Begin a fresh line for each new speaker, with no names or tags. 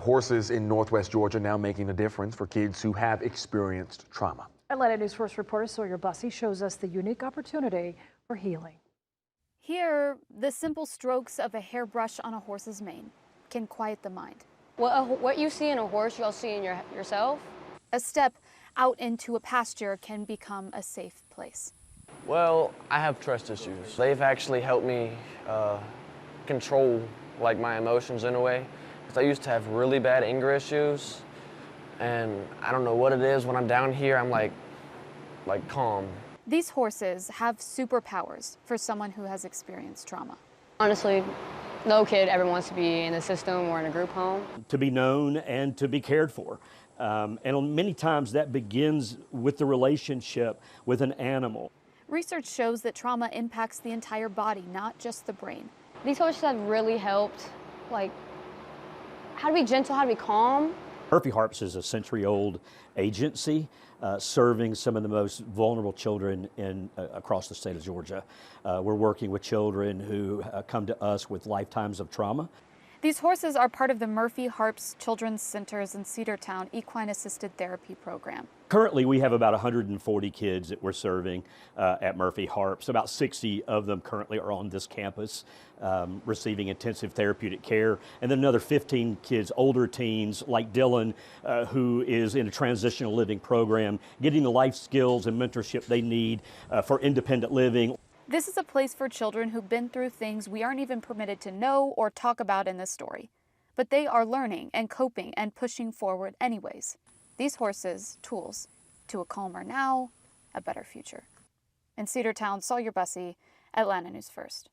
Horses in Northwest Georgia now making a difference for kids who have experienced trauma.
Atlanta News First reporter Sawyer Bussey shows us the unique opportunity for healing.
Here, the simple strokes of a hairbrush on a horse's mane can quiet the mind.
What you see in a horse, you'll see in yourself.
A step out into a pasture can become a safe place.
Well, I have trust issues. They've actually helped me control my emotions in a way. Because I used to have really bad anger issues, and I don't know what it is. When I'm down here, I'm like calm.
These horses have superpowers for someone who has experienced trauma.
Honestly, no kid ever wants to be in a system or in a group home.
To be known and to be cared for. And many times that begins with the relationship with an animal.
Research shows that trauma impacts the entire body, not just the brain.
These horses have really helped, how to be gentle, how to be calm.
Murphy Harps is a century-old agency serving some of the most vulnerable children across the state of Georgia. We're working with children who come to us with lifetimes of trauma.
These horses are part of the Murphy Harps Children's Centers in Cedartown Equine Assisted Therapy program.
Currently, we have about 140 kids that we're serving at Murphy Harps. About 60 of them currently are on this campus receiving intensive therapeutic care. And then another 15 kids, older teens like Dylan, who is in a transitional living program, getting the life skills and mentorship they need for independent living.
This is a place for children who've been through things we aren't even permitted to know or talk about in this story. But they are learning and coping and pushing forward anyways. These horses, tools to a calmer now, a better future. In Cedartown, Sawyer Bussey, Atlanta News First.